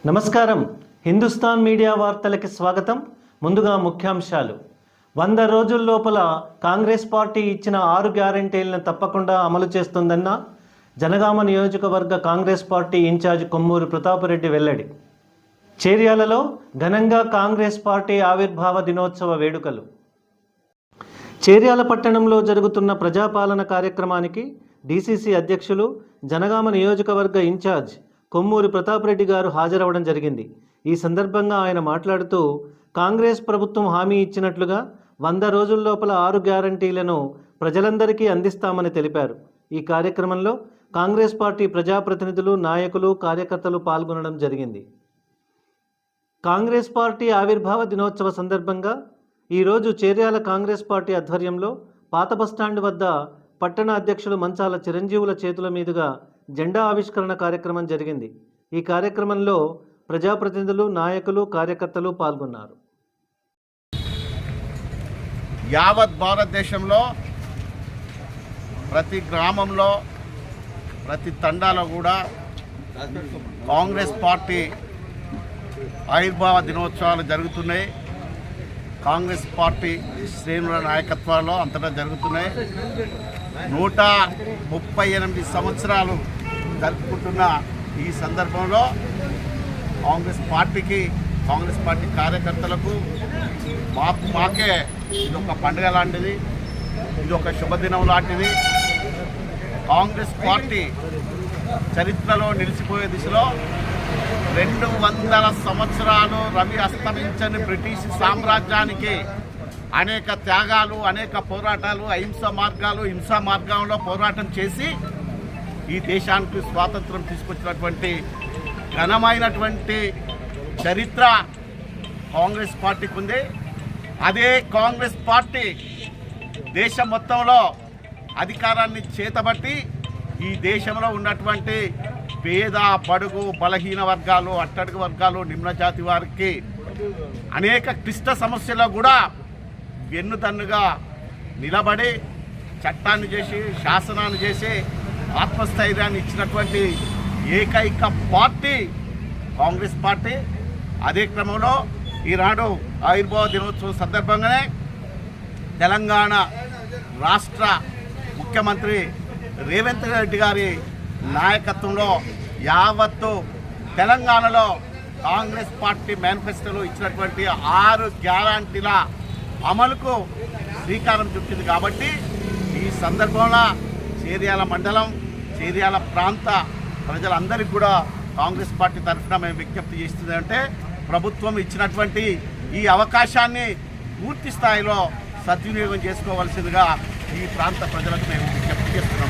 నమస్కారం. హిందుస్థాన్ మీడియా వార్తలకి స్వాగతం. ముందుగా ముఖ్యాంశాలు. 100 రోజుల లోపల కాంగ్రెస్ పార్టీ ఇచ్చిన 6 గ్యారెంటీలను తప్పకుండా అమలు చేస్తుందన్న జనగామ నియోజకవర్గ కాంగ్రెస్ పార్టీ ఇన్ఛార్జ్ కొమ్మూరి ప్రతాపరెడ్డి వెల్లడి. చేర్యాలలో ఘనంగా కాంగ్రెస్ పార్టీ ఆవిర్భావ దినోత్సవ వేడుకలు. చేర్యాల పట్టణంలో జరుగుతున్న ప్రజాపాలన కార్యక్రమానికి డీసీసీ అధ్యక్షులు జనగామ నియోజకవర్గ ఇన్ఛార్జ్ కొమ్మూరి ప్రతాపరెడ్డి గారు హాజరవడం జరిగింది. ఈ సందర్భంగా ఆయన మాట్లాడుతూ కాంగ్రెస్ ప్రభుత్వం హామీ ఇచ్చినట్లుగా 100 రోజుల లోపల 6 గ్యారంటీలను ప్రజలందరికీ అందిస్తామని తెలిపారు. ఈ కార్యక్రమంలో కాంగ్రెస్ పార్టీ ప్రజాప్రతినిధులు, నాయకులు, కార్యకర్తలు పాల్గొనడం జరిగింది. కాంగ్రెస్ పార్టీ ఆవిర్భావ దినోత్సవ సందర్భంగా ఈరోజు చేర్యాల కాంగ్రెస్ పార్టీ ఆధ్వర్యంలో పాత బస్టాండ్ వద్ద పట్టణ అధ్యక్షులు మంచాల చిరంజీవుల చేతుల మీదుగా జెండా ఆవిష్కరణ కార్యక్రమం జరిగింది. ఈ కార్యక్రమంలో ప్రజాప్రతినిధులు, నాయకులు, కార్యకర్తలు పాల్గొన్నారు. యావత్ భారతదేశంలో ప్రతి గ్రామంలో, ప్రతి తండాలో కూడా కాంగ్రెస్ పార్టీ ఆవిర్భావ దినోత్సవాలు జరుగుతున్నాయి. కాంగ్రెస్ పార్టీ శ్రేణుల నాయకత్వాల్లో అంతటా జరుగుతున్నాయి. 138 సంవత్సరాలు జరుపుకుంటున్న ఈ సందర్భంలో కాంగ్రెస్ పార్టీ కార్యకర్తలకు మాకే ఇది ఒక పండుగ లాంటిది, ఇది ఒక శుభదినం లాంటిది. కాంగ్రెస్ పార్టీ చరిత్రలో నిలిచిపోయే దిశలో 200 సంవత్సరాలు రవి అస్తమించని బ్రిటిష్ సామ్రాజ్యానికి అనేక త్యాగాలు, అనేక పోరాటాలు, హింసా మార్గంలో పోరాటం చేసి ఈ దేశానికి స్వాతంత్రం తీసుకొచ్చినటువంటి ఘనమైనటువంటి చరిత్ర కాంగ్రెస్ పార్టీకి ఉంది. అదే కాంగ్రెస్ పార్టీ దేశం మొత్తంలో అధికారాన్ని చేతబట్టి ఈ దేశంలో ఉన్నటువంటి పేద, బడుగు, బలహీన వర్గాలు, అట్టడుగు వర్గాలు, నిమ్నజాతి వారికి అనేక క్లిష్ట సమస్యల్లో కూడా వెన్నుదన్నుగా నిలబడి చట్టాన్ని చేసి, శాసనాన్ని చేసి ఆత్మస్థైర్యాన్ని ఇచ్చినటువంటి ఏకైక పార్టీ కాంగ్రెస్ పార్టీ. అదే క్రమంలో ఈనాడు ఆవిర్భావ దినోత్సవం సందర్భంగానే తెలంగాణ రాష్ట్ర ముఖ్యమంత్రి రేవంత్ రెడ్డి గారి నాయకత్వంలో యావత్తు తెలంగాణలో కాంగ్రెస్ పార్టీ మేనిఫెస్టోలో ఇచ్చినటువంటి 6 గ్యారంటీల అమలుకు శ్రీకారం చుట్టింది. కాబట్టి ఈ సందర్భంలో చేర్యాల మండలం, చేర్యాల ప్రాంత ప్రజలందరికీ కూడా కాంగ్రెస్ పార్టీ తరఫున మేము విజ్ఞప్తి చేస్తుందంటే ప్రభుత్వం ఇచ్చినటువంటి ఈ అవకాశాన్ని పూర్తి స్థాయిలో సద్వినియోగం చేసుకోవాల్సిందిగా ఈ ప్రాంత ప్రజలకు మేము విజ్ఞప్తి చేస్తున్నాం.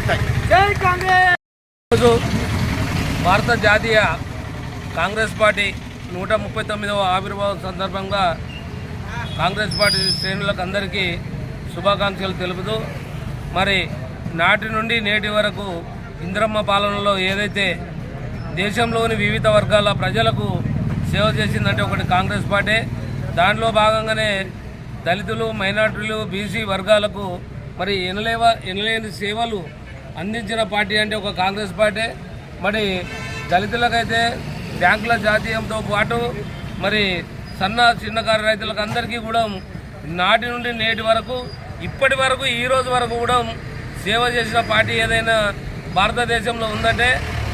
ఈరోజు భారత జాతీయ కాంగ్రెస్ పార్టీ 139వ ఆవిర్భావం సందర్భంగా కాంగ్రెస్ పార్టీ శ్రేణులకు అందరికీ శుభాకాంక్షలు తెలుపుతూ, మరి నాటి నుండి నేటి వరకు ఇందిరమ్మ పాలనలో ఏదైతే దేశంలోని వివిధ వర్గాల ప్రజలకు సేవ చేసిందంటే ఒకటి కాంగ్రెస్ పార్టీ. దాంట్లో భాగంగానే దళితులు, మైనార్టీలు, బీసీ వర్గాలకు మరి ఎనలేని సేవలు అందించిన పార్టీ అంటే ఒక కాంగ్రెస్ పార్టీ. మరి దళితులకైతే బ్యాంకుల జాతీయంతో పాటు మరి చిన్నకారు రైతులకు అందరికీ కూడా నాటి నుండి నేటి వరకు ఇప్పటి వరకు ఈ రోజు వరకు కూడా సేవ చేసిన పార్టీ ఏదైనా భారతదేశంలో ఉందంటే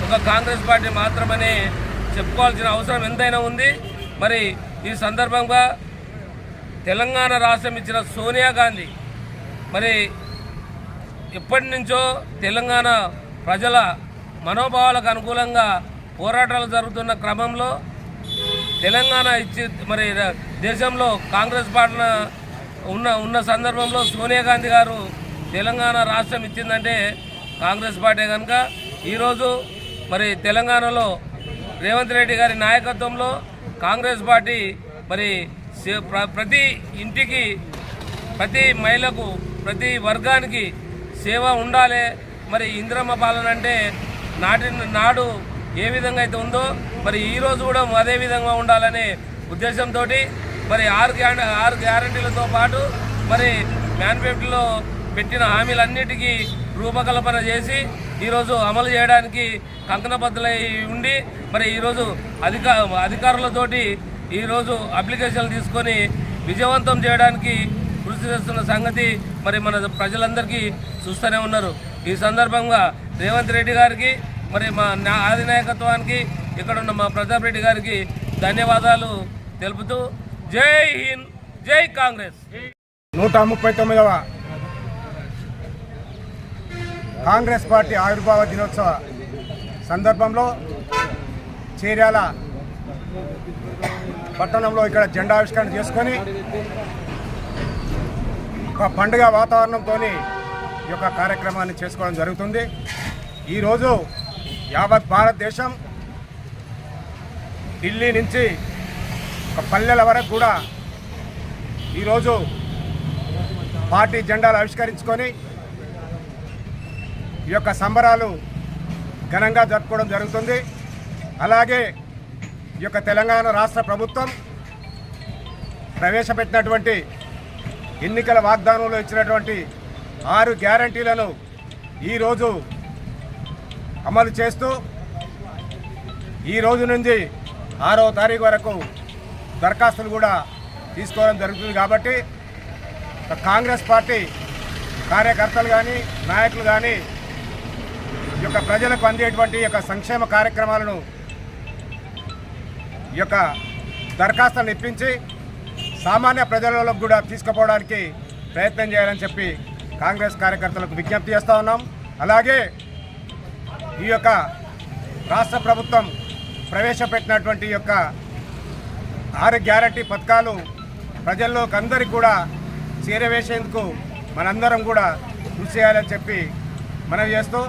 ఒక కాంగ్రెస్ పార్టీ మాత్రమని చెప్పుకోవాల్సిన అవసరం ఎంతైనా ఉంది. మరి ఈ సందర్భంగా తెలంగాణ రాష్ట్రం ఇచ్చిన సోనియా గాంధీ మరి ఎప్పటి నుంచో తెలంగాణ ప్రజల మనోభావాలకు అనుకూలంగా పోరాటాలు జరుగుతున్న క్రమంలో తెలంగాణ ఇచ్చి మరి దేశంలో కాంగ్రెస్ పాలన ఉన్న సందర్భంలో సోనియా గాంధీ గారు తెలంగాణ రాష్ట్రం ఇచ్చిందంటే కాంగ్రెస్ పార్టీ కనుక ఈరోజు మరి తెలంగాణలో రేవంత్ రెడ్డి గారి నాయకత్వంలో కాంగ్రెస్ పార్టీ మరి ప్రతి ఇంటికి, ప్రతి మహిళకు, ప్రతి వర్గానికి సేవ ఉండాలి. మరి ఇందిరమ్మ పాలన అంటే నాడు ఏ విధంగా అయితే ఉందో మరి ఈరోజు కూడా అదే విధంగా ఉండాలనే ఉద్దేశంతో మరి 6 గ్యారంటీలతో పాటు మరి మేనిఫెస్టోలో పెట్టిన హామీలన్నిటికీ రూపకల్పన చేసి ఈరోజు అమలు చేయడానికి కంకణబద్ధులై ఉండి మరి ఈరోజు అధికారులతోటి ఈరోజు అప్లికేషన్లు తీసుకొని విజయవంతం చేయడానికి కృషి చేస్తున్న సంగతి మరి మన ప్రజలందరికీ చూస్తూనే ఉన్నారు. ఈ సందర్భంగా రేవంత్ రెడ్డి గారికి మరి మా అధినాయకత్వానికి ఇక్కడ ఉన్న మా ప్రతాప్ రెడ్డి గారికి ధన్యవాదాలు తెలుపుతూ జై హింద్, జై కాంగ్రెస్. 139వ కాంగ్రెస్ పార్టీ ఆవిర్భావ దినోత్సవ సందర్భంలో చేర్యాల పట్టణంలో ఇక్కడ జెండావిష్కరణ చేసుకొని ఒక పండుగ వాతావరణంతో ఈ యొక్క కార్యక్రమాన్ని చేసుకోవడం జరుగుతుంది. ఈరోజు యావత్ భారతదేశం ఢిల్లీ నుంచి ఒక పల్లెల వరకు కూడా ఈరోజు పార్టీ జెండాలు ఆవిష్కరించుకొని ఈ యొక్క సంబరాలు ఘనంగా జరుపుకోవడం జరుగుతుంది. అలాగే ఈ యొక్క తెలంగాణ రాష్ట్ర ప్రభుత్వం ప్రవేశపెట్టినటువంటి ఎన్నికల వాగ్దానంలో ఇచ్చినటువంటి 6 గ్యారంటీలను ఈరోజు అమలు చేస్తూ ఈ రోజు నుంచి 6వ తారీఖు వరకు దరఖాస్తులు కూడా తీసుకోవడం జరుగుతుంది. కాబట్టి కాంగ్రెస్ పార్టీ కార్యకర్తలు కానీ నాయకులు కానీ ఈ యొక్క ప్రజలకు అందేటువంటి యొక్క సంక్షేమ కార్యక్రమాలను ఈ యొక్క దరఖాస్తులను ఇప్పించి సామాన్య ప్రజలకు కూడా తీసుకుపోవడానికి ప్రయత్నం చేయాలని చెప్పి కాంగ్రెస్ కార్యకర్తలకు విజ్ఞప్తి చేస్తూ ఉన్నాం. అలాగే ఈ యొక్క రాష్ట్ర ప్రభుత్వం ప్రవేశపెట్టినటువంటి ఈ యొక్క 6 గ్యారంటీ పథకాలు ప్రజల్లోకి అందరికీ కూడా చేరవేసేందుకు మనందరం కూడా కృషి చేయాలని చెప్పి మనవి చేస్తూ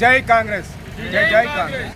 జై కాంగ్రెస్, జై జై కాంగ్రెస్.